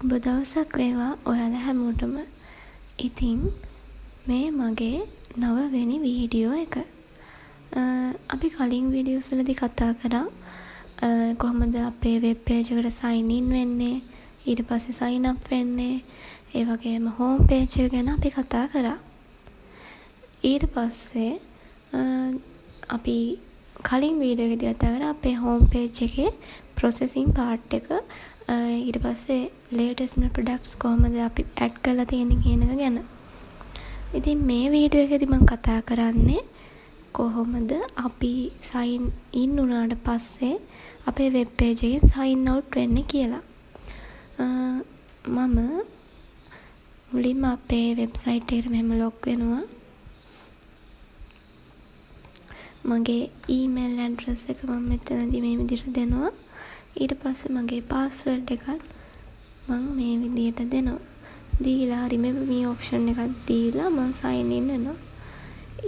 සුබ දවසක් වේවා ඔයාලා හැමෝටම. ඉතින් මේ මගේ 9 වෙනි වීඩියෝ එක. අපි කලින් වීඩියෝස් වලදී කතා කරා කොහොමද අපේ වෙබ් පේජ් එකට sign in වෙන්නේ, ඊට පස්සේ sign up වෙන්නේ, ඒ වගේම home page එක ගැන අපි කතා කරා. ඊට පස්සේ අපි කලින් වීඩියෝ එකේදී කතා කරා අපේ home page එකේ processing part එක, ඊට පස්සේ latest new products කොහොමද අපි add කරලා තියෙන්නේ කියන එක ගැන. ඉතින් මේ වීඩියෝ එකේදී මම කතා කරන්නේ කොහොමද අපි sign in වුණාට පස්සේ අපේ web page එකෙන් sign out වෙන්නේ කියලා. මම මුලින්ම අපේ website එකට මෙහෙම log වෙනවා. මගේ email address එක මම මෙතනදී මේ විදිහට දෙනවා. ඊට පස්සේ මගේ password එකත් මම මේ විදිහට දෙනවා. දීලා remember me option එකක් දීලා මම sign in වෙනවා.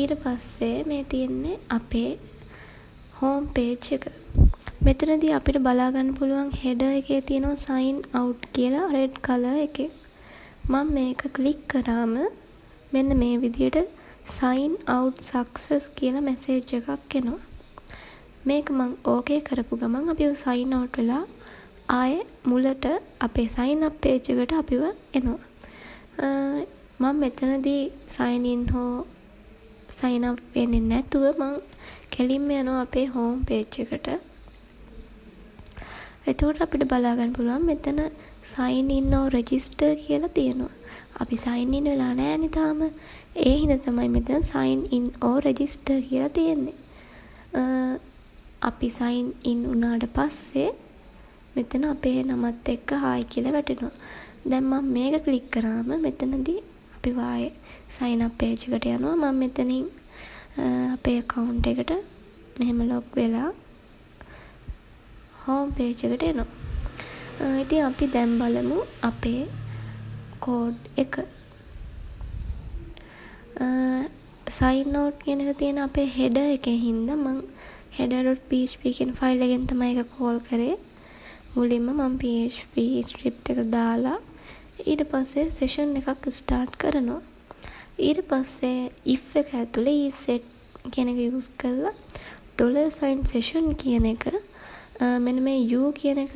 ඊට පස්සේ මේ තියෙන්නේ අපේ home page එක. මෙතනදී අපිට බලා ගන්න පුළුවන් header එකේ තියෙනවා sign out කියලා red color එකේ. මම මේක click කරාම මෙන්න මේ විදිහට sign out success කියලා message එකක් එනවා. මේක මම okay කරපු ගමන් අපිව sign out වෙලා ආයේ මුලට අපේ sign up page එකට අපිව එනවා. මම මෙතනදී sign in හෝ sign up වෙන්නේ නැතුව මම කෙලින්ම යනවා අපේ home page එකට. එතකොට අපිට බලා ගන්න පුළුවන් මෙතන sign in or register කියලා තියෙනවා. අපි sign in වෙලා නැහැ නේ තාම. ඒ හින්දා තමයි මෙතන sign in or register කියලා තියෙන්නේ. අපි sign in වුණාට පස්සේ මෙතන අපේ නමත් එක්ක hi කියලා වැටෙනවා. දැන් මම මේක ක්ලික් කරාම මෙතනදී අපි වායේ sign up page එකට යනවා. මම මෙතනින් අපේ account එකට මෙහෙම log වෙලා home page එකට එනවා. ඉතින් අපි දැන් බලමු අපේ code එක. sign out කියන එක තියෙන අපේ header එකේ හින්දා මම header.php කියන ෆයිල් එකෙන් තමයි ඒක call කරේ. මුලින්ම මම php script එක දාලා ඊට පස්සේ session එකක් start කරනවා. ඊට පස්සේ if එක ඇතුලේ set කියන එක use කරලා $session කියන එක මෙන්න මේ u කියන එක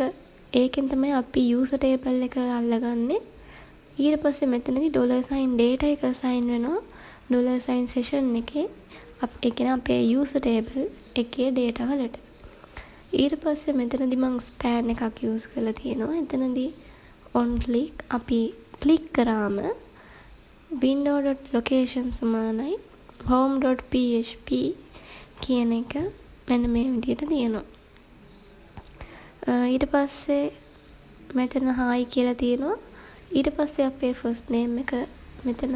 ඒකෙන් තමයි අපි user table එක අල්ලගන්නේ. ඊට පස්සේ මෙතනදී $data එක assign වෙනවා $session එකේ ඒ කියන්නේ අපේ user table එකේ data වලට. ඊට පස්සේ මෙතනදී මම span එකක් use කරලා තියෙනවා. එතනදී on click අපි click කරාම window.location සමානයි home.php කියන එක මෙන්න මේ විදිහට තියෙනවා. ඊට පස්සේ මෙතන hi කියලා තියෙනවා. ඊට පස්සේ අපේ first name එක මෙතන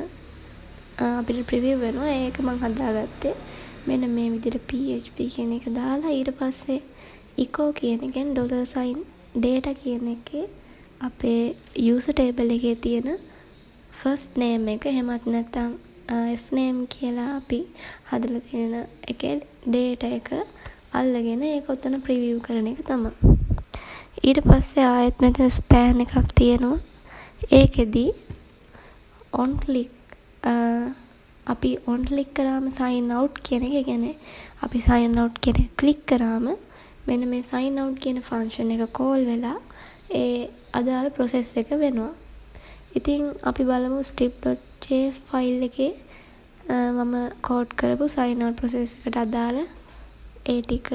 අපිට preview වෙනවා. ඒක මම හදාගත්තේ මෙන්න මේ විදිහට php කියන එක දාලා ඊට පස්සේ echo කියන එකෙන් $data කියන එකේ අපේ user table එකේ තියෙන first name එක එහෙමත් නැත්නම් f name කියලා අපි හදලා තියෙන එකේ data එක අල්ලගෙන ඒක උතන preview කරන එක තමයි. ඊට පස්සේ ආයෙත් මෙතන span එකක් තියෙනවා. ඒකෙදී on click අපි on click කරාම sign out කියන එක කියන්නේ අපි sign out කියන එක click කරාම මෙන්න මේ sign out කියන function එක call වෙලා ඒ අදාළ process එක වෙනවා. ඉතින් අපි බලමු script.js file එකේ මම code කරපු sign out process එකට අදාළ ඒ ටික.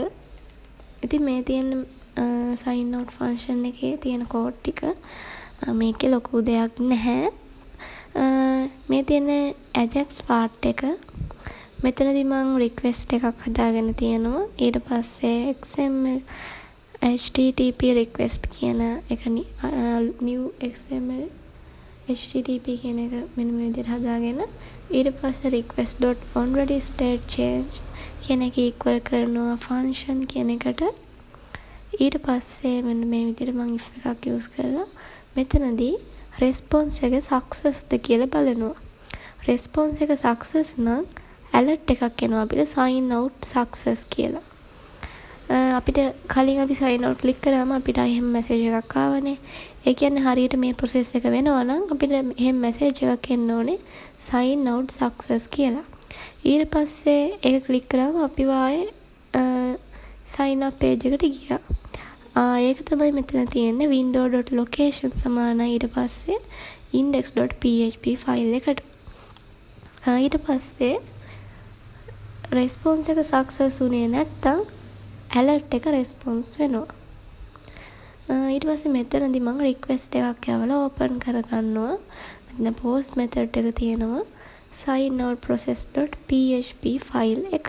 ඉතින් මේ තියෙන sign out function එකේ තියෙන code ටික මේකේ ලොකු දෙයක් නැහැ. මේ තියෙන ajax part එක මෙතනදී මම request එකක් හදාගෙන තියෙනවා. ඊට පස්සේ xml http request කියන එක new xml http කියන එක මෙන්න මේ විදිහට හදාගෙන ඊට පස්සේ request.onReadyStateChange කියන එක equal කරනවා function කියන එකට. ඊට පස්සේ මෙන්න මේ විදිහට මම if එකක් use කරලා මෙතනදී response එක success ද කියලා බලනවා. response එක success නම් alert එකක් එනවා අපිට sign out success කියලා. අපිට කලින් අපි sign out click කරාම අපිට එහෙම message එකක් ආවනේ. ඒ කියන්නේ හරියට මේ process එක වෙනවා නම් අපිට එහෙම message එකක් එන්න ඕනේ sign out success කියලා. ඊට පස්සේ ඒක click කරාම අපි වායේ sign up page එකට ගියා. ඒක තමයි මෙතන තියෙන්නේ window.location සමානයි ඊට පස්සේ index.php file එකට. ඊට පස්සේ response එක success උනේ නැත්තම් alert එක response වෙනවා. ඊට පස්සේ මෙතනදී මම request එකක් යවලා open කරගන්නවා. මෙතන post method එක තියෙනවා sign out process.php file එක.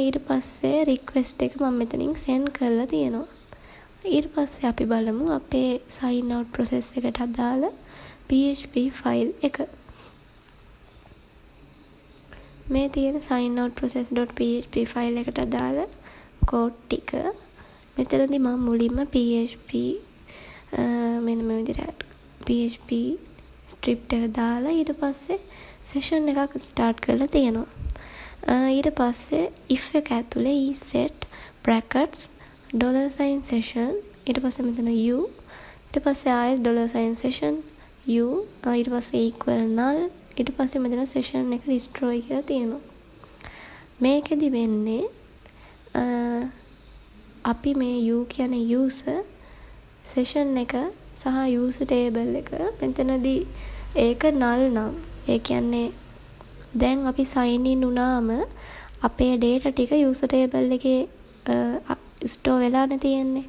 ඊට පස්සේ request එක මම මෙතනින් send කරලා තියෙනවා. ඊට පස්සේ අපි බලමු අපේ sign out process එකට අදාළ php file එක. මේ තියෙන sign out process.php file එකට අදාළ code ටික මෙතනදී මම මුලින්ම php මෙන්න මේ විදිහට php script එක දාලා ඊට පස්සේ session එකක් start කරලා තියෙනවා. ඊට පස්සේ if එක ඇතුලේ is set brackets $sign session ඊට පස්සේ මෙතන u ඊට පස්සේ ආයෙත් $session u ඊට පස්සේ equal null ඊට පස්සේ මෙතන session එක destroy කියලා තියෙනවා. මේකෙදි වෙන්නේ අපි මේ u කියන්නේ user session එක සහ user table එක මෙතනදී ඒක null නම් ඒ කියන්නේ දැන් අපි sign in වුණාම අපේ data ටික user table එකේ store වෙලානේ තියෙන්නේ.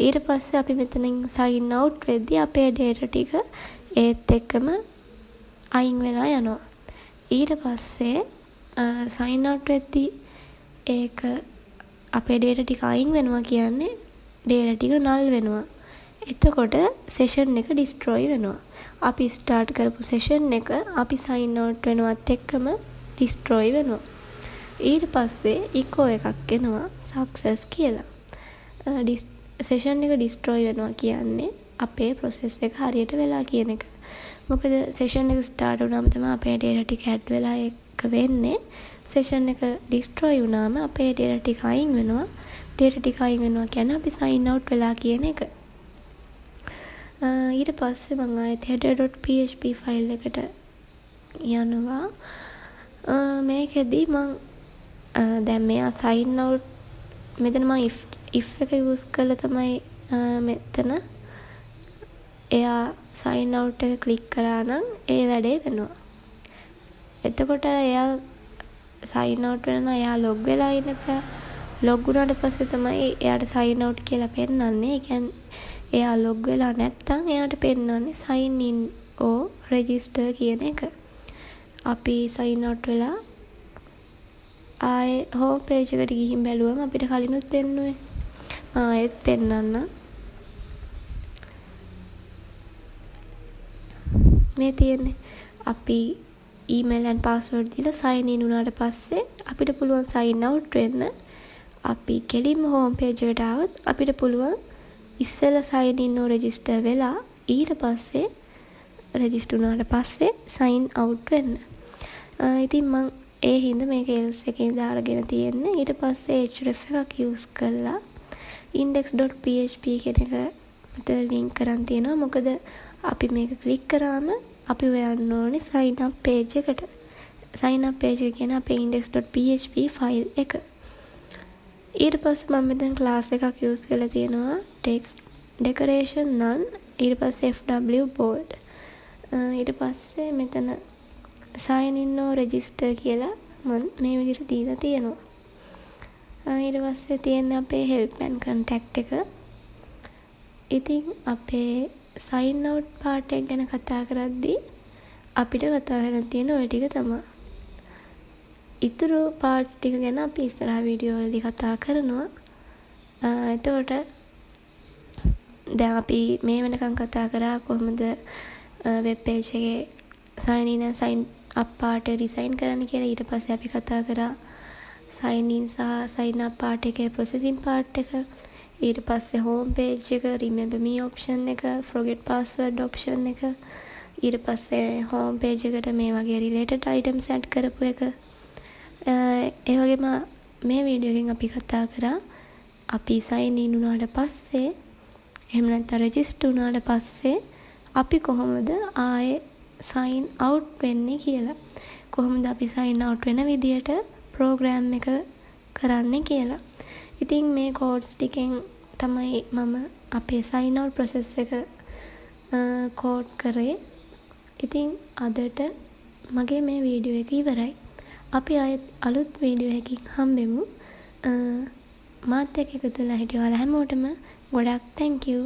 ඊට පස්සේ අපි මෙතනින් sign out වෙද්දී අපේ data ටික ඒත් එක්කම අයින් වෙලා යනවා. ඊට පස්සේ sign out වෙද්දී ඒක අපේ data ටික අයින් වෙනවා කියන්නේ data ටික null වෙනවා. එතකොට session එක destroy වෙනවා. අපි start කරපු session එක අපි sign out වෙනවත් එක්කම destroy වෙනවා. ඊට පස්සේ echo එකක් එනවා success කියලා. session එක destroy වෙනවා කියන්නේ අපේ process එක හරියට වෙලා කියන එක. මොකද session එක start වුණාම තමයි අපේ data ටික add වෙලා එක වෙන්නේ. session එක destroy වුණාම අපේ data ටික අයින් වෙනවා. data ටික අයින් වෙනවා කියන්නේ අපි sign out වෙලා කියන එක. ඊට පස්සේ මම ආයෙත් header.php file එකට යනවා. මේකෙදි මම දැන් මෙයා sign out මෙතන මම if එක use කරලා තමයි මෙතන එයා sign out එක click කරා නම් ඒ වැඩේ වෙනවා. එතකොට එයා sign out වෙනවා එයා log වෙලා ඉන්න එපා. log වුණාට පස්සේ තමයි එයාට sign out කියලා පෙන්නන්නේ. ඒ කියන්නේ එයා log වෙලා නැත්තම් එයාට පෙන්නන්නේ sign in or register කියන එක. අපි sign out වෙලා ආයේ home page එකට ගිහින් බැලුවම අපිට කලිනුත් පෙන්නුවේ. ආයෙත් පෙන්නන්න. මේ තියෙන්නේ අපි email and password දීලා sign in වුණාට පස්සේ අපිට පුළුවන් sign out වෙන්න. අපි කෙලින්ම home page එකට ආවොත් අපිට පුළුවන් ඉස්සෙල්ලා sign in or register වෙලා ඊට පස්සේ register වුණාට පස්සේ sign out වෙන්න. ඉතින් මම ඒ හින්දා මේක else එකෙන් දාලාගෙන තියෙන්නේ. ඊට පස්සේ href එකක් use කරලා index.php කියන එක මෙතන link කරන් තියෙනවා. මොකද අපි මේක click කරාම අපි හොයන්න ඕනේ sign up page එකට. sign up page එක කියන්නේ අපේ index.php file එක. ඊට පස්සේ මම මෙතන class එකක් use කරලා තියෙනවා text decoration none ඊට පස්සේ fw bold. ඊට පස්සේ මෙතන sign in or register කියලා මම මේ විදිහට දීලා තියෙනවා. ඊට පස්සේ තියෙන අපේ help and contact එක. ඉතින් අපේ sign out part එක ගැන කතා කරද්දී අපිට කතා කරන්න තියෙන ওই ටික තමයි. ඉතුරු parts ටික ගැන අපි ඉස්සරහ වීඩියෝ වලදී කතා කරනවා. එතකොට දැන් අපි මේ වෙනකන් කතා කරා කොහොමද web page එකේ sign in and sign up part එක design කරන්න කියලා. ඊට පස්සේ අපි කතා කරා sign in සහ sign up part එකේ processing part එක. ඊට පස්සේ home page එක remember me option එක forget password option එක. ඊට පස්සේ home page එකට මේ වගේ related items add කරපු එක. ඒ වගේම මේ වීඩියෝ එකෙන් අපි කතා කරා අපි සයින් ඉන් වුණාට පස්සේ එහෙම නැත්නම් රෙජිස්ටර් වුණාට පස්සේ අපි කොහොමද ආයේ සයින් අවුට් වෙන්නේ කියලා. කොහොමද අපි සයින් අවුට් වෙන විදියට ප්‍රෝග්‍රෑම් එක කරන්නේ කියලා. ඉතින් මේ කෝඩ්ස් ටිකෙන් තමයි මම අපේ සයින් අවුට් ප්‍රොසෙස් එක කෝඩ් කරේ. ඉතින් අදට මගේ මේ වීඩියෝ එක ඉවරයි. අපි ආයෙත් අලුත් වීඩියෝ එකකින් හම්බෙමු. මාත් එක්ක එකතු වෙලා හිටිය ඔයාලා හැමෝටම ගොඩක් thank you.